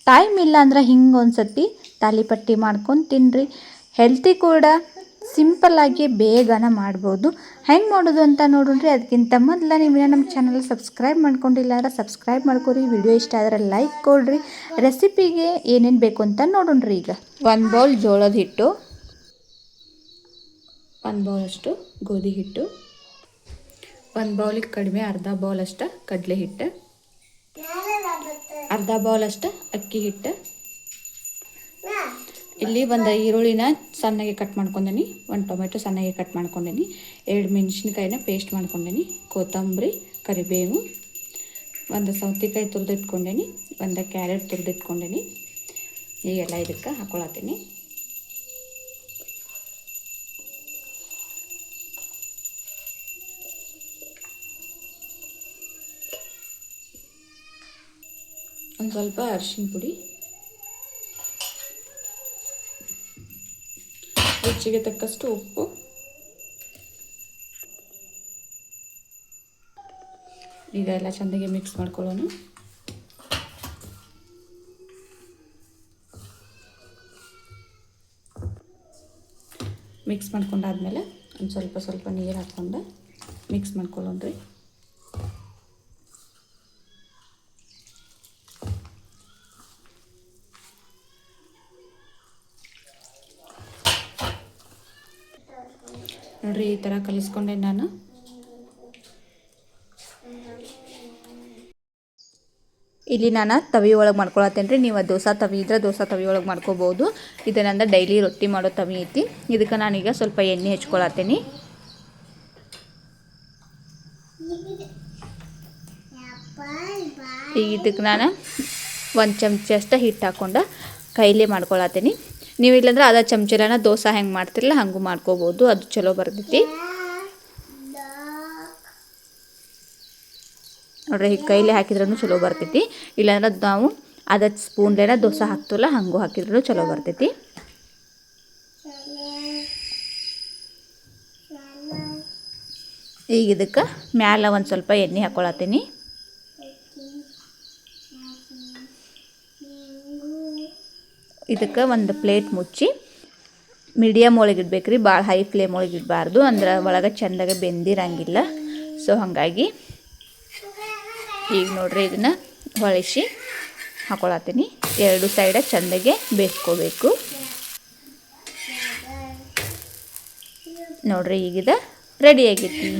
Time ಇಲ್ಲ ಅಂದ್ರೆ ಹಿಂಗೆ ಒಂದು ಸತಿ ತಾಲಿಪಟ್ಟಿ ಮಾಡ್ಕೊಂಡು ತಿನ್ನಿರಿ. ಹೆಲ್ತಿ ಕೂಡ, ಸಿಂಪಲ್ಲಾಗಿ ಬೇಗನೆ ಮಾಡ್ಬೋದು. ಹೆಂಗೆ ಮಾಡೋದು ಅಂತ ನೋಡ್ರಿ. ಅದಕ್ಕಿಂತ ಮೊದಲು ನೀವು ನಮ್ಮ ಚಾನಲ್ ಸಬ್ಸ್ಕ್ರೈಬ್ ಮಾಡ್ಕೊಂಡಿಲ್ಲ ಅಂದ್ರೆ ಸಬ್ಸ್ಕ್ರೈಬ್ ಮಾಡ್ಕೊರಿ. ವಿಡಿಯೋ ಇಷ್ಟ ಆದರೆ ಲೈಕ್ ಕೊಡ್ರಿ. ರೆಸಿಪಿಗೆ ಏನೇನು ಬೇಕು ಅಂತ ನೋಡೋಣ್ರಿ. ಈಗ 1 ಬೌಲ್ ಜೋಳದ ಹಿಟ್ಟು, 1 ಬೌಲಷ್ಟು ಗೋಧಿ ಹಿಟ್ಟು, 1 ಬೌಲಿಗೆ ಕಡಿಮೆ ಅರ್ಧ ಬೌಲಷ್ಟು ಕಡಲೆ ಹಿಟ್ಟು, ಅರ್ಧ ಬೌಲಷ್ಟು ಅಕ್ಕಿ ಹಿಟ್ಟು. ಇಲ್ಲಿ ಒಂದು ಈರುಳ್ಳಿನ ಸಣ್ಣಗೆ ಕಟ್ ಮಾಡ್ಕೊಂಡೇನಿ, 1 ಟೊಮೆಟೊ ಸಣ್ಣಗೆ ಕಟ್ ಮಾಡ್ಕೊಂಡೇನಿ, 2 ಮೆಣಸಿನ್ಕಾಯಿನ ಪೇಸ್ಟ್ ಮಾಡ್ಕೊಂಡೇನಿ, ಕೊತ್ತಂಬರಿ, ಕರಿಬೇವು, 1 ಸೌತೆಕಾಯಿ ತುರಿದಿಟ್ಕೊಂಡೇನಿ, 1 ಕ್ಯಾರೆಟ್ ತುರಿದಿಟ್ಕೊಂಡೇನಿ. ಈಗೆಲ್ಲ ಇದಕ್ಕೆ ಹಾಕೊಳತ್ತೀನಿ. ಒಂದು ಸ್ವಲ್ಪ ಅರಿಶಿನ ಪುಡಿ, ರುಚಿಗೆ ತಕ್ಕಷ್ಟು ಉಪ್ಪು, ಈಗ ಎಲ್ಲ ಚೆನ್ನಾಗಿ ಮಿಕ್ಸ್ ಮಾಡ್ಕೊಳ್ಳೋಣ. ಮಿಕ್ಸ್ ಮಾಡ್ಕೊಂಡಾದ್ಮೇಲೆ ಒಂದು ಸ್ವಲ್ಪ ನೀರು ಹಾಕ್ಕೊಂಡು ಮಿಕ್ಸ್ ಮಾಡ್ಕೊಳ್ಳೋಣ್ರಿ. ನೋಡ್ರಿ, ಈ ಥರ ಕಲಿಸ್ಕೊಂಡೆ ನಾನು. ಇಲ್ಲಿ ನಾನು ತವಿ ಒಳಗೆ ಮಾಡ್ಕೊಳತ್ತೇನೆ ರೀ. ನೀವು ದೋಸೆ ತವಿ ಇದ್ರೆ ದೋಸೆ ತವಿ ಒಳಗೆ ಮಾಡ್ಕೋಬೋದು. ಇದು ನಂದು ಡೈಲಿ ರೊಟ್ಟಿ ಮಾಡೋ ತವಿ ಐತಿ. ಇದಕ್ಕೆ ನಾನೀಗ ಸ್ವಲ್ಪ ಎಣ್ಣೆ ಹಚ್ಕೊಳತ್ತೇನೆ. ಈಗ ಇದಕ್ಕೆ ನಾನು 1 ಚಮಚ ಅಷ್ಟು ಹಿಟ್ಟು ಹಾಕ್ಕೊಂಡು ಕೈಲೇ ಮಾಡ್ಕೊಳತ್ತೀನಿ. ನೀವು ಇಲ್ಲಾಂದ್ರೆ ಅದ ಚಮಚಲನ ದೋಸೆ ಹೆಂಗೆ ಮಾಡ್ತಿರಲ್ಲ ಹಂಗೂ ಮಾಡ್ಕೋಬೋದು, ಅದು ಚಲೋ ಬರ್ತೈತಿ. ನೋಡ್ರಿ, ಈಗ ಕೈಲೇ ಹಾಕಿದ್ರೂ ಚಲೋ ಬರ್ತೈತಿ. ಇಲ್ಲಾಂದ್ರೆ ನಾವು ಅದ ಸ್ಪೂನ್ಲೇನ ದೋಸೆ ಹಾಕ್ತವಲ್ಲ ಹಂಗೂ ಹಾಕಿದ್ರೂ ಚಲೋ ಬರ್ತೈತಿ. ಈಗ ಇದಕ್ಕೆ ಮ್ಯಾಲ ಒಂದು ಸ್ವಲ್ಪ ಎಣ್ಣೆ ಹಾಕ್ಕೊಳತ್ತೀನಿ. ಇದಕ್ಕೆ ಒಂದು ಪ್ಲೇಟ್ ಮುಚ್ಚಿ ಮೀಡಿಯಮ್ ಒಳಗೆ ಇಡ್ಬೇಕು ರೀ. ಭಾಳ ಹೈ ಫ್ಲೇಮ್ ಒಳಗೆ ಇಡಬಾರ್ದು, ಅಂದ್ರೆ ಒಳಗೆ ಚೆಂದಾಗೆ ಬೆಂದಿರಂಗಿಲ್ಲ. ಸೊ ಹಾಗಾಗಿ ಈಗ ನೋಡ್ರಿ, ಇದನ್ನು ಹೊಳಿಸಿ ಹಾಕೊಳತ್ತೀನಿ. 2 ಸೈಡ ಚೆಂದಾಗೆ ಬೇಯಿಸ್ಕೋಬೇಕು. ನೋಡ್ರಿ, ಈಗಿದ ರೆಡಿ ಆಗೈತಿ.